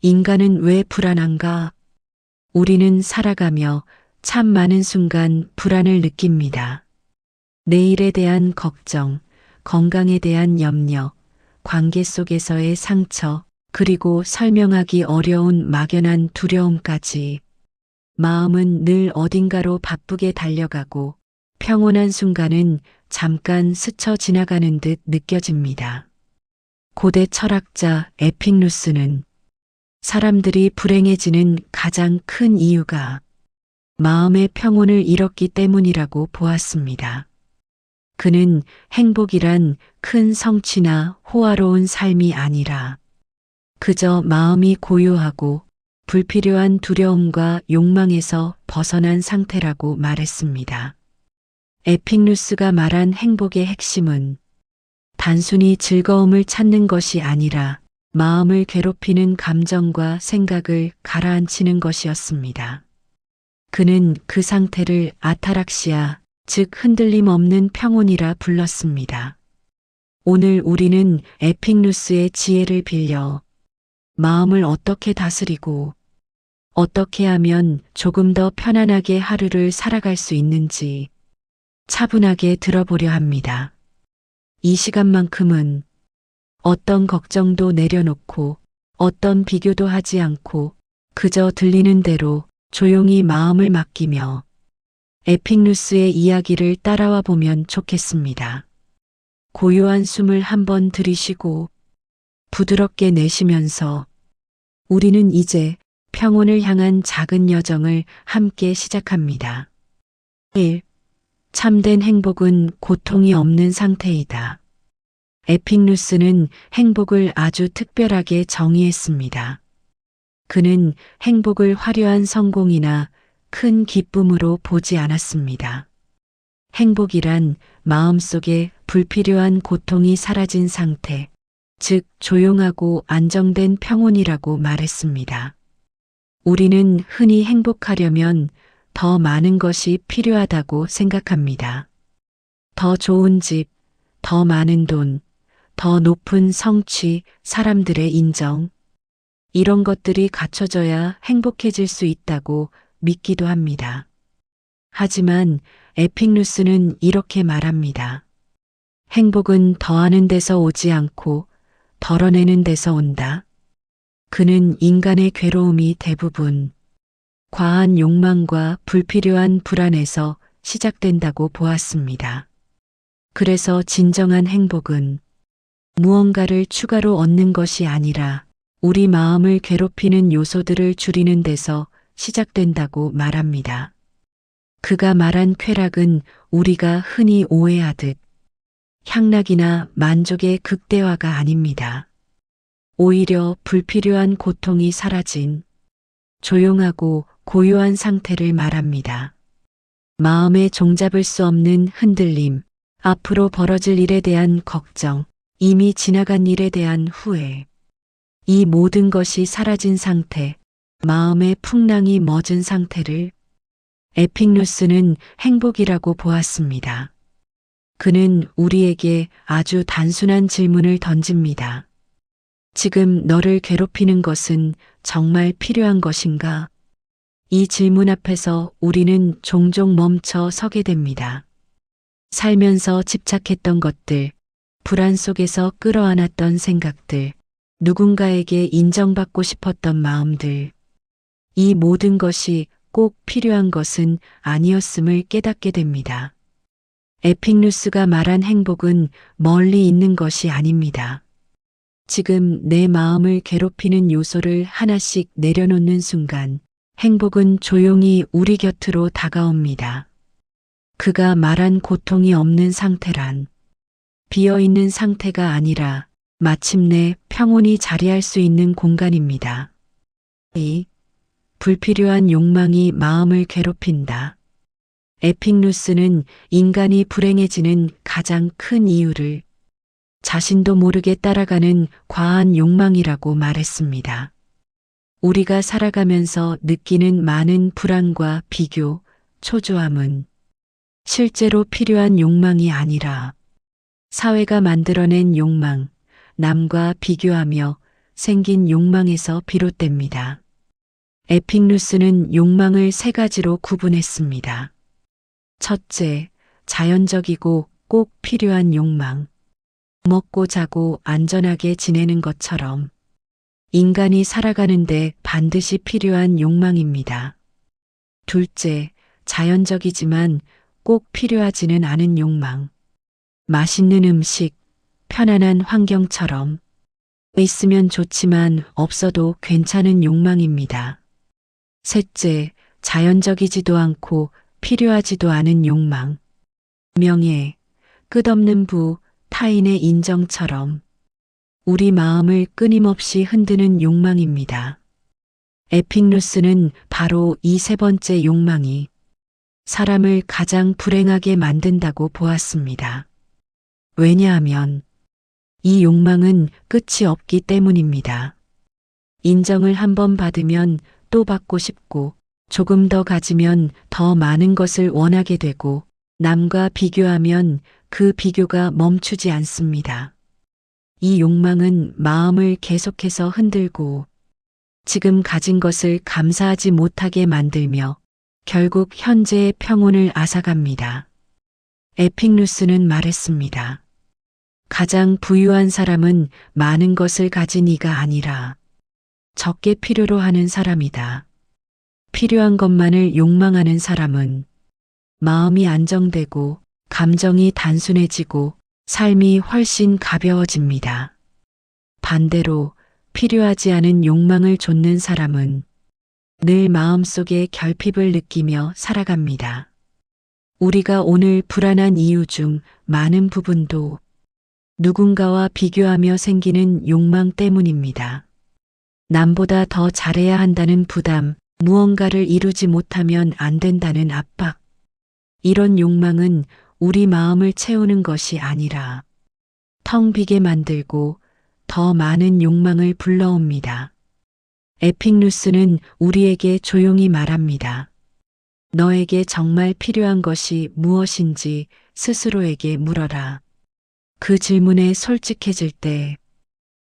인간은 왜 불안한가? 우리는 살아가며 참 많은 순간 불안을 느낍니다. 내일에 대한 걱정, 건강에 대한 염려, 관계 속에서의 상처, 그리고 설명하기 어려운 막연한 두려움까지. 마음은 늘 어딘가로 바쁘게 달려가고 평온한 순간은 잠깐 스쳐 지나가는 듯 느껴집니다. 고대 철학자 에픽누스는 사람들이 불행해지는 가장 큰 이유가 마음의 평온을 잃었기 때문이라고 보았습니다. 그는 행복이란 큰 성취나 호화로운 삶이 아니라 그저 마음이 고요하고 불필요한 두려움과 욕망에서 벗어난 상태라고 말했습니다. 에픽누스가 말한 행복의 핵심은 단순히 즐거움을 찾는 것이 아니라 마음을 괴롭히는 감정과 생각을 가라앉히는 것이었습니다. 그는 그 상태를 아타락시아, 즉 흔들림 없는 평온이라 불렀습니다. 오늘 우리는 에픽누스의 지혜를 빌려 마음을 어떻게 다스리고 어떻게 하면 조금 더 편안하게 하루를 살아갈 수 있는지 차분하게 들어보려 합니다. 이 시간만큼은 어떤 걱정도 내려놓고 어떤 비교도 하지 않고 그저 들리는 대로 조용히 마음을 맡기며 에픽누스의 이야기를 따라와 보면 좋겠습니다. 고요한 숨을 한번 들이쉬고 부드럽게 내쉬면서 우리는 이제 평온을 향한 작은 여정을 함께 시작합니다. 1. 참된 행복은 고통이 없는 상태이다. 에픽누스는 행복을 아주 특별하게 정의했습니다. 그는 행복을 화려한 성공이나 큰 기쁨으로 보지 않았습니다. 행복이란 마음속에 불필요한 고통이 사라진 상태, 즉 조용하고 안정된 평온이라고 말했습니다. 우리는 흔히 행복하려면 더 많은 것이 필요하다고 생각합니다. 더 좋은 집, 더 많은 돈, 더 높은 성취, 사람들의 인정. 이런 것들이 갖춰져야 행복해질 수 있다고 믿기도 합니다. 하지만 에픽누스는 이렇게 말합니다. 행복은 더하는 데서 오지 않고 덜어내는 데서 온다. 그는 인간의 괴로움이 대부분 과한 욕망과 불필요한 불안에서 시작된다고 보았습니다. 그래서 진정한 행복은 무언가를 추가로 얻는 것이 아니라 우리 마음을 괴롭히는 요소들을 줄이는 데서 시작된다고 말합니다. 그가 말한 쾌락은 우리가 흔히 오해하듯 향락이나 만족의 극대화가 아닙니다. 오히려 불필요한 고통이 사라진 조용하고 고요한 상태를 말합니다. 마음에 종잡을 수 없는 흔들림, 앞으로 벌어질 일에 대한 걱정, 이미 지나간 일에 대한 후회. 이 모든 것이 사라진 상태, 마음의 풍랑이 멎은 상태를 에픽누스는 행복이라고 보았습니다. 그는 우리에게 아주 단순한 질문을 던집니다. 지금 너를 괴롭히는 것은 정말 필요한 것인가? 이 질문 앞에서 우리는 종종 멈춰 서게 됩니다. 살면서 집착했던 것들, 불안 속에서 끌어안았던 생각들, 누군가에게 인정받고 싶었던 마음들. 이 모든 것이 꼭 필요한 것은 아니었음을 깨닫게 됩니다. 에픽누스가 말한 행복은 멀리 있는 것이 아닙니다. 지금 내 마음을 괴롭히는 요소를 하나씩 내려놓는 순간 행복은 조용히 우리 곁으로 다가옵니다. 그가 말한 고통이 없는 상태란 비어있는 상태가 아니라 마침내 평온이 자리할 수 있는 공간입니다. 2. 불필요한 욕망이 마음을 괴롭힌다. 에픽누스는 인간이 불행해지는 가장 큰 이유를 자신도 모르게 따라가는 과한 욕망이라고 말했습니다. 우리가 살아가면서 느끼는 많은 불안과 비교, 초조함은 실제로 필요한 욕망이 아니라 사회가 만들어낸 욕망, 남과 비교하며 생긴 욕망에서 비롯됩니다. 에픽누스는 욕망을 세 가지로 구분했습니다. 첫째, 자연적이고 꼭 필요한 욕망. 먹고 자고 안전하게 지내는 것처럼 인간이 살아가는데 반드시 필요한 욕망입니다. 둘째, 자연적이지만 꼭 필요하지는 않은 욕망. 맛있는 음식, 편안한 환경처럼 있으면 좋지만 없어도 괜찮은 욕망입니다. 셋째, 자연적이지도 않고 필요하지도 않은 욕망. 명예, 끝없는 부, 타인의 인정처럼 우리 마음을 끊임없이 흔드는 욕망입니다. 에픽누스는 바로 이 세 번째 욕망이 사람을 가장 불행하게 만든다고 보았습니다. 왜냐하면 이 욕망은 끝이 없기 때문입니다. 인정을 한번 받으면 또 받고 싶고 조금 더 가지면 더 많은 것을 원하게 되고 남과 비교하면 그 비교가 멈추지 않습니다. 이 욕망은 마음을 계속해서 흔들고 지금 가진 것을 감사하지 못하게 만들며 결국 현재의 평온을 앗아갑니다. 에픽누스는 말했습니다. 가장 부유한 사람은 많은 것을 가진 이가 아니라 적게 필요로 하는 사람이다. 필요한 것만을 욕망하는 사람은 마음이 안정되고 감정이 단순해지고 삶이 훨씬 가벼워집니다. 반대로 필요하지 않은 욕망을 좇는 사람은 늘 마음속에 결핍을 느끼며 살아갑니다. 우리가 오늘 불안한 이유 중 많은 부분도 누군가와 비교하며 생기는 욕망 때문입니다. 남보다 더 잘해야 한다는 부담, 무언가를 이루지 못하면 안 된다는 압박. 이런 욕망은 우리 마음을 채우는 것이 아니라 텅 비게 만들고 더 많은 욕망을 불러옵니다. 에픽누스는 우리에게 조용히 말합니다. 너에게 정말 필요한 것이 무엇인지 스스로에게 물어라. 그 질문에 솔직해질 때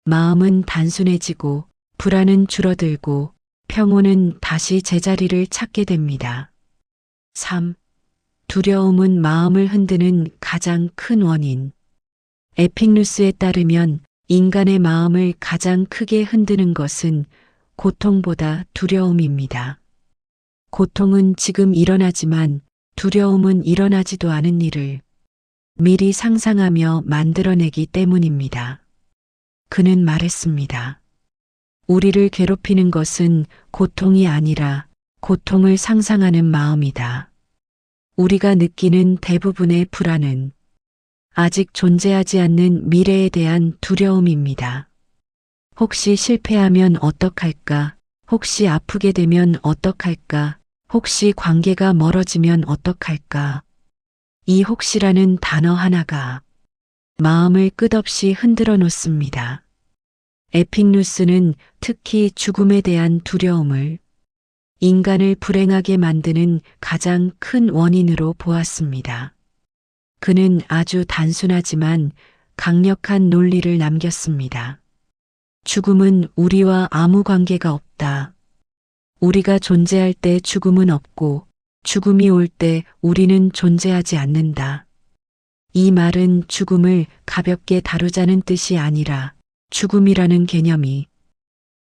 마음은 단순해지고 불안은 줄어들고 평온은 다시 제자리를 찾게 됩니다. 3. 두려움은 마음을 흔드는 가장 큰 원인. 에픽누스에 따르면 인간의 마음을 가장 크게 흔드는 것은 고통보다 두려움입니다. 고통은 지금 일어나지만 두려움은 일어나지도 않은 일을 미리 상상하며 만들어내기 때문입니다. 그는 말했습니다. 우리를 괴롭히는 것은 고통이 아니라 고통을 상상하는 마음이다. 우리가 느끼는 대부분의 불안은 아직 존재하지 않는 미래에 대한 두려움입니다. 혹시 실패하면 어떡할까? 혹시 아프게 되면 어떡할까? 혹시 관계가 멀어지면 어떡할까? 이 혹시라는 단어 하나가 마음을 끝없이 흔들어 놓습니다. 에픽누스는 특히 죽음에 대한 두려움을 인간을 불행하게 만드는 가장 큰 원인으로 보았습니다. 그는 아주 단순하지만 강력한 논리를 남겼습니다. 죽음은 우리와 아무 관계가 없다. 우리가 존재할 때 죽음은 없고 죽음이 올 때 우리는 존재하지 않는다. 이 말은 죽음을 가볍게 다루자는 뜻이 아니라 죽음이라는 개념이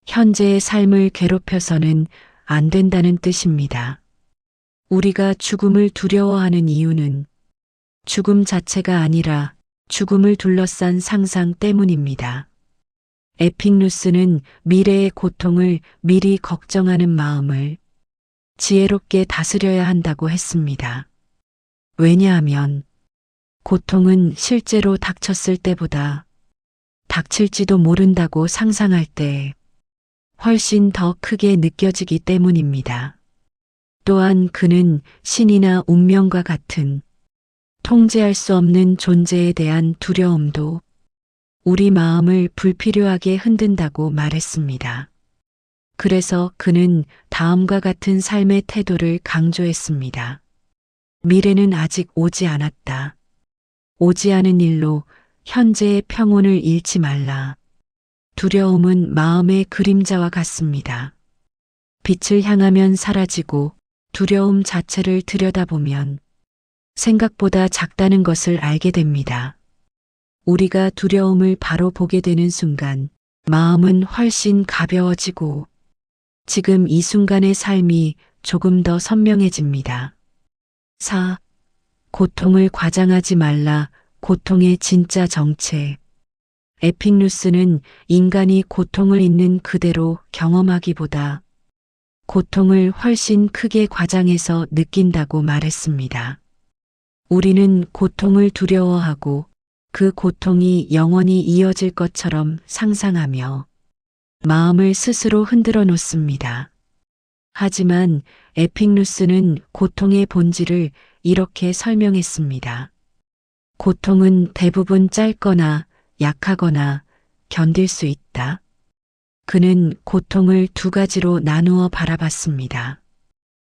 현재의 삶을 괴롭혀서는 안 된다는 뜻입니다. 우리가 죽음을 두려워하는 이유는 죽음 자체가 아니라 죽음을 둘러싼 상상 때문입니다. 에픽누스는 미래의 고통을 미리 걱정하는 마음을 지혜롭게 다스려야 한다고 했습니다. 왜냐하면 고통은 실제로 닥쳤을 때보다 닥칠지도 모른다고 상상할 때 훨씬 더 크게 느껴지기 때문입니다. 또한 그는 신이나 운명과 같은 통제할 수 없는 존재에 대한 두려움도 우리 마음을 불필요하게 흔든다고 말했습니다. 그래서 그는 다음과 같은 삶의 태도를 강조했습니다. 미래는 아직 오지 않았다. 오지 않은 일로 현재의 평온을 잃지 말라. 두려움은 마음의 그림자와 같습니다. 빛을 향하면 사라지고 두려움 자체를 들여다보면 생각보다 작다는 것을 알게 됩니다. 우리가 두려움을 바로 보게 되는 순간 마음은 훨씬 가벼워지고 지금 이 순간의 삶이 조금 더 선명해집니다. 4. 고통을 과장하지 말라. 고통의 진짜 정체. 에픽누스는 인간이 고통을 있는 그대로 경험하기보다 고통을 훨씬 크게 과장해서 느낀다고 말했습니다. 우리는 고통을 두려워하고 그 고통이 영원히 이어질 것처럼 상상하며 마음을 스스로 흔들어 놓습니다. 하지만 에픽누스는 고통의 본질을 이렇게 설명했습니다. 고통은 대부분 짧거나 약하거나 견딜 수 있다. 그는 고통을 두 가지로 나누어 바라봤습니다.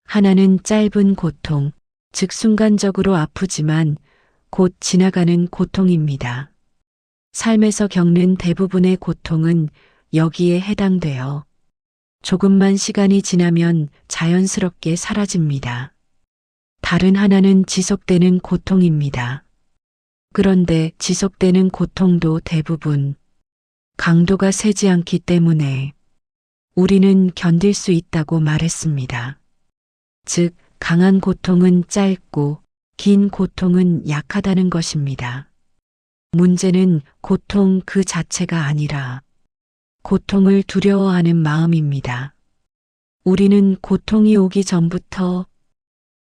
하나는 짧은 고통, 즉 순간적으로 아프지만 곧 지나가는 고통입니다. 삶에서 겪는 대부분의 고통은 여기에 해당되어 조금만 시간이 지나면 자연스럽게 사라집니다. 다른 하나는 지속되는 고통입니다. 그런데 지속되는 고통도 대부분 강도가 세지 않기 때문에 우리는 견딜 수 있다고 말했습니다. 즉, 강한 고통은 짧고 긴 고통은 약하다는 것입니다. 문제는 고통 그 자체가 아니라 고통을 두려워하는 마음입니다. 우리는 고통이 오기 전부터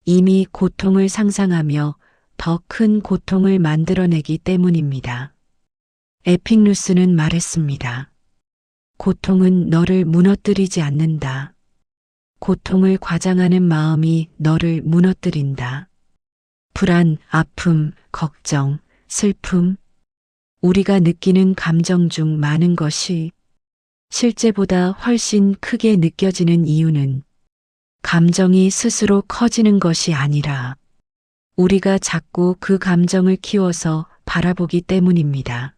이미 고통을 상상하며 더 큰 고통을 만들어내기 때문입니다. 에픽누스는 말했습니다. 고통은 너를 무너뜨리지 않는다. 고통을 과장하는 마음이 너를 무너뜨린다. 불안, 아픔, 걱정, 슬픔, 우리가 느끼는 감정 중 많은 것이 실제보다 훨씬 크게 느껴지는 이유는 감정이 스스로 커지는 것이 아니라 우리가 자꾸 그 감정을 키워서 바라보기 때문입니다.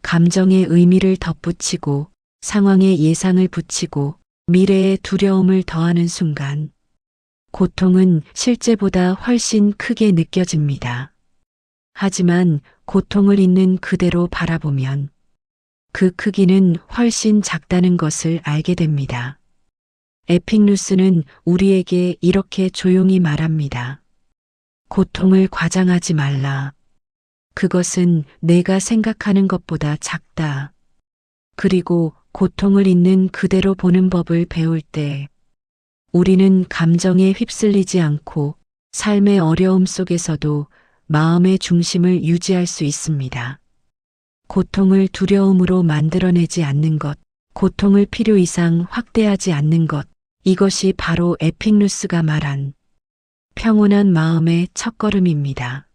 감정의 의미를 덧붙이고 상황의 예상을 붙이고 미래의 두려움을 더하는 순간 고통은 실제보다 훨씬 크게 느껴집니다. 하지만 고통을 있는 그대로 바라보면 그 크기는 훨씬 작다는 것을 알게 됩니다. 에픽누스는 우리에게 이렇게 조용히 말합니다. 고통을 과장하지 말라. 그것은 내가 생각하는 것보다 작다. 그리고 고통을 있는 그대로 보는 법을 배울 때 우리는 감정에 휩쓸리지 않고 삶의 어려움 속에서도 마음의 중심을 유지할 수 있습니다. 고통을 두려움으로 만들어내지 않는 것, 고통을 필요 이상 확대하지 않는 것, 이것이 바로 에픽누스가 말한 평온한 마음의 첫걸음입니다.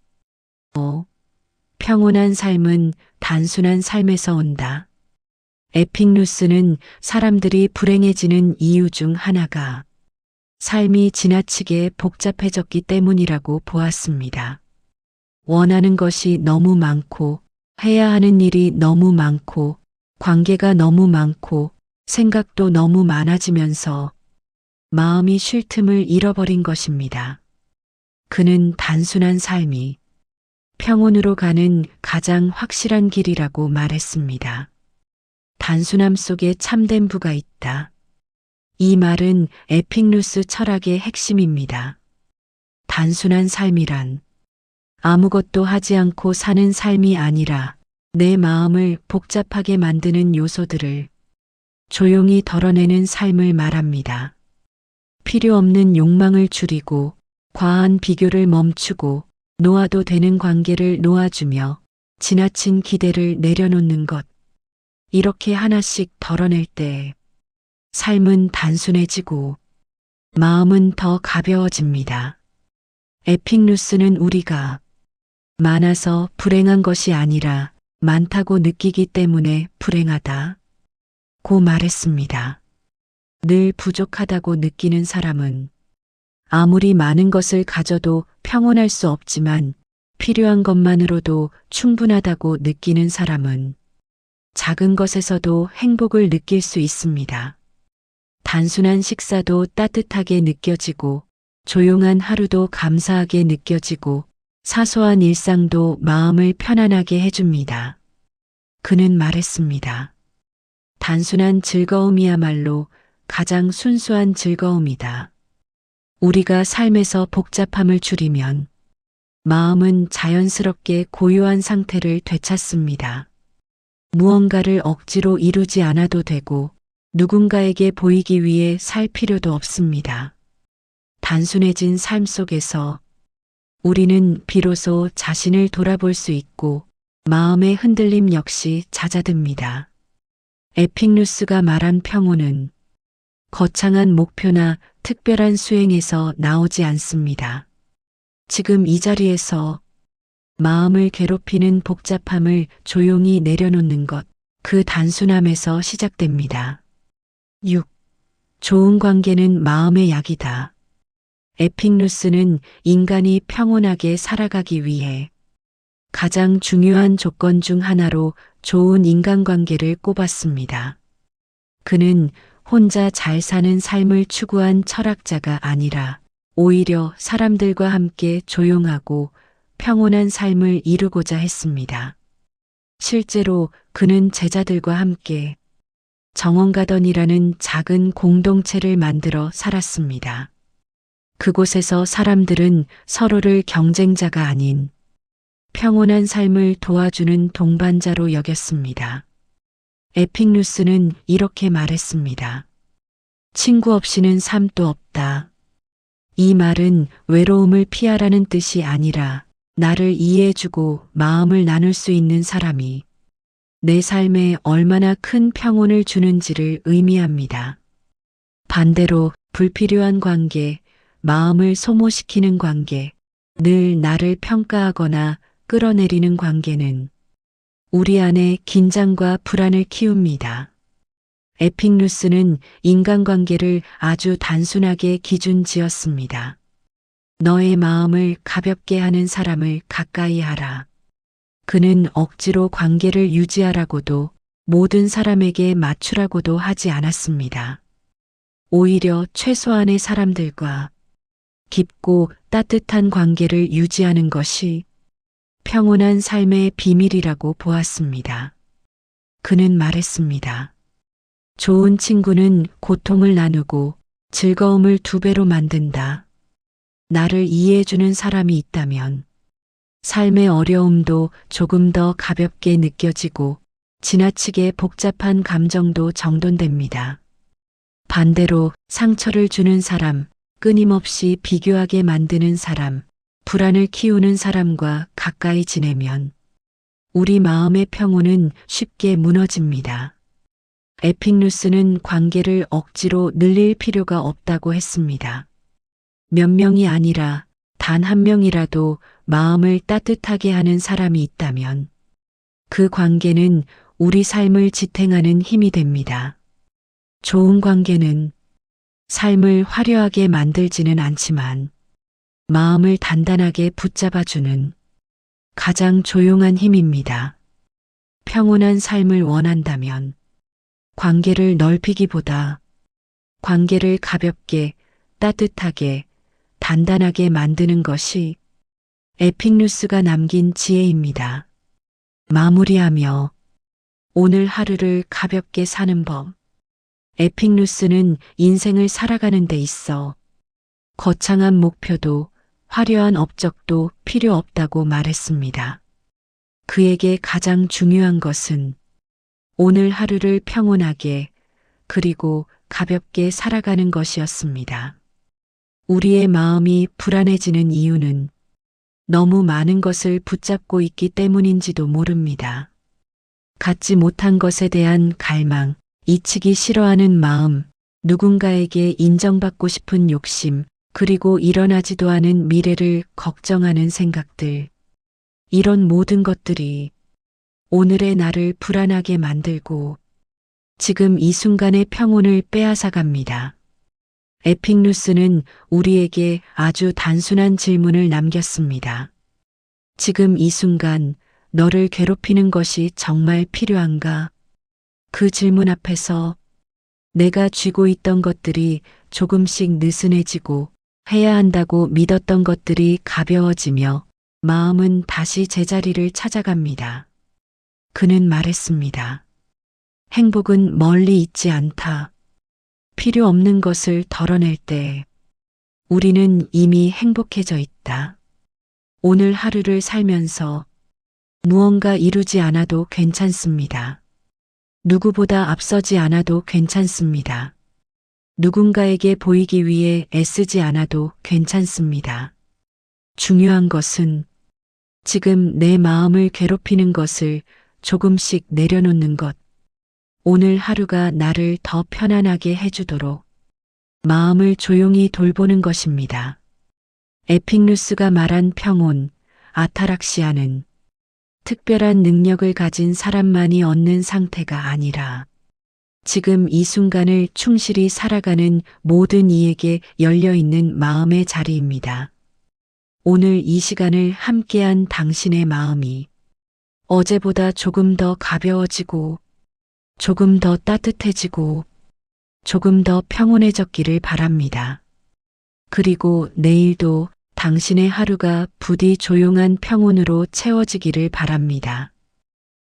5. 평온한 삶은 단순한 삶에서 온다. 에픽누스는 사람들이 불행해지는 이유 중 하나가 삶이 지나치게 복잡해졌기 때문이라고 보았습니다. 원하는 것이 너무 많고 해야 하는 일이 너무 많고 관계가 너무 많고 생각도 너무 많아지면서 마음이 쉴 틈을 잃어버린 것입니다. 그는 단순한 삶이 평온으로 가는 가장 확실한 길이라고 말했습니다. 단순함 속에 참된 부가 있다. 이 말은 에픽누스 철학의 핵심입니다. 단순한 삶이란 아무것도 하지 않고 사는 삶이 아니라 내 마음을 복잡하게 만드는 요소들을 조용히 덜어내는 삶을 말합니다. 필요 없는 욕망을 줄이고 과한 비교를 멈추고 놓아도 되는 관계를 놓아주며 지나친 기대를 내려놓는 것. 이렇게 하나씩 덜어낼 때 삶은 단순해지고 마음은 더 가벼워집니다. 에픽누스는 우리가 많아서 불행한 것이 아니라 많다고 느끼기 때문에 불행하다 고 말했습니다. 늘 부족하다고 느끼는 사람은 아무리 많은 것을 가져도 평온할 수 없지만 필요한 것만으로도 충분하다고 느끼는 사람은 작은 것에서도 행복을 느낄 수 있습니다. 단순한 식사도 따뜻하게 느껴지고, 조용한 하루도 감사하게 느껴지고, 사소한 일상도 마음을 편안하게 해줍니다. 그는 말했습니다. 단순한 즐거움이야말로 가장 순수한 즐거움이다. 우리가 삶에서 복잡함을 줄이면 마음은 자연스럽게 고요한 상태를 되찾습니다. 무언가를 억지로 이루지 않아도 되고 누군가에게 보이기 위해 살 필요도 없습니다. 단순해진 삶 속에서 우리는 비로소 자신을 돌아볼 수 있고 마음의 흔들림 역시 잦아듭니다. 에픽누스가 말한 평온은 거창한 목표나 특별한 수행에서 나오지 않습니다. 지금 이 자리에서 마음을 괴롭히는 복잡함을 조용히 내려놓는 것, 그 단순함에서 시작됩니다. 6. 좋은 관계는 마음의 약이다. 에픽누스는 인간이 평온하게 살아가기 위해 가장 중요한 조건 중 하나로 좋은 인간관계를 꼽았습니다. 그는 혼자 잘 사는 삶을 추구한 철학자가 아니라 오히려 사람들과 함께 조용하고 평온한 삶을 이루고자 했습니다. 실제로 그는 제자들과 함께 정원가던이라는 작은 공동체를 만들어 살았습니다. 그곳에서 사람들은 서로를 경쟁자가 아닌 평온한 삶을 도와주는 동반자로 여겼습니다. 에픽누스는 이렇게 말했습니다. 친구 없이는 삶도 없다. 이 말은 외로움을 피하라는 뜻이 아니라 나를 이해해주고 마음을 나눌 수 있는 사람이 내 삶에 얼마나 큰 평온을 주는지를 의미합니다. 반대로 불필요한 관계, 마음을 소모시키는 관계, 늘 나를 평가하거나 끌어내리는 관계는 우리 안에 긴장과 불안을 키웁니다. 에픽누스는 인간관계를 아주 단순하게 기준 지었습니다. 너의 마음을 가볍게 하는 사람을 가까이 하라. 그는 억지로 관계를 유지하라고도 모든 사람에게 맞추라고도 하지 않았습니다. 오히려 최소한의 사람들과 깊고 따뜻한 관계를 유지하는 것이 평온한 삶의 비밀이라고 보았습니다. 그는 말했습니다. 좋은 친구는 고통을 나누고 즐거움을 2배로 만든다. 나를 이해해주는 사람이 있다면 삶의 어려움도 조금 더 가볍게 느껴지고 지나치게 복잡한 감정도 정돈됩니다. 반대로 상처를 주는 사람, 끊임없이 비교하게 만드는 사람, 불안을 키우는 사람과 가까이 지내면 우리 마음의 평온은 쉽게 무너집니다. 에픽누스는 관계를 억지로 늘릴 필요가 없다고 했습니다. 몇 명이 아니라 단 한 명이라도 마음을 따뜻하게 하는 사람이 있다면 그 관계는 우리 삶을 지탱하는 힘이 됩니다. 좋은 관계는 삶을 화려하게 만들지는 않지만 마음을 단단하게 붙잡아주는 가장 조용한 힘입니다. 평온한 삶을 원한다면 관계를 넓히기보다 관계를 가볍게, 따뜻하게, 단단하게 만드는 것이 에픽누스가 남긴 지혜입니다. 마무리하며 오늘 하루를 가볍게 사는 법. 에픽누스는 인생을 살아가는 데 있어 거창한 목표도 화려한 업적도 필요 없다고 말했습니다. 그에게 가장 중요한 것은 오늘 하루를 평온하게 그리고 가볍게 살아가는 것이었습니다. 우리의 마음이 불안해지는 이유는 너무 많은 것을 붙잡고 있기 때문인지도 모릅니다. 갖지 못한 것에 대한 갈망, 잊히기 싫어하는 마음, 누군가에게 인정받고 싶은 욕심, 그리고 일어나지도 않은 미래를 걱정하는 생각들. 이런 모든 것들이 오늘의 나를 불안하게 만들고 지금 이 순간의 평온을 빼앗아갑니다. 에픽누스는 우리에게 아주 단순한 질문을 남겼습니다. 지금 이 순간 너를 괴롭히는 것이 정말 필요한가? 그 질문 앞에서 내가 쥐고 있던 것들이 조금씩 느슨해지고 해야 한다고 믿었던 것들이 가벼워지며 마음은 다시 제자리를 찾아갑니다. 그는 말했습니다. 행복은 멀리 있지 않다. 필요 없는 것을 덜어낼 때 우리는 이미 행복해져 있다. 오늘 하루를 살면서 무언가 이루지 않아도 괜찮습니다. 누구보다 앞서지 않아도 괜찮습니다. 누군가에게 보이기 위해 애쓰지 않아도 괜찮습니다. 중요한 것은 지금 내 마음을 괴롭히는 것을 조금씩 내려놓는 것. 오늘 하루가 나를 더 편안하게 해주도록 마음을 조용히 돌보는 것입니다. 에픽루스가 말한 평온, 아타락시아는 특별한 능력을 가진 사람만이 얻는 상태가 아니라 지금 이 순간을 충실히 살아가는 모든 이에게 열려있는 마음의 자리입니다. 오늘 이 시간을 함께한 당신의 마음이 어제보다 조금 더 가벼워지고 조금 더 따뜻해지고 조금 더 평온해졌기를 바랍니다. 그리고 내일도 당신의 하루가 부디 조용한 평온으로 채워지기를 바랍니다.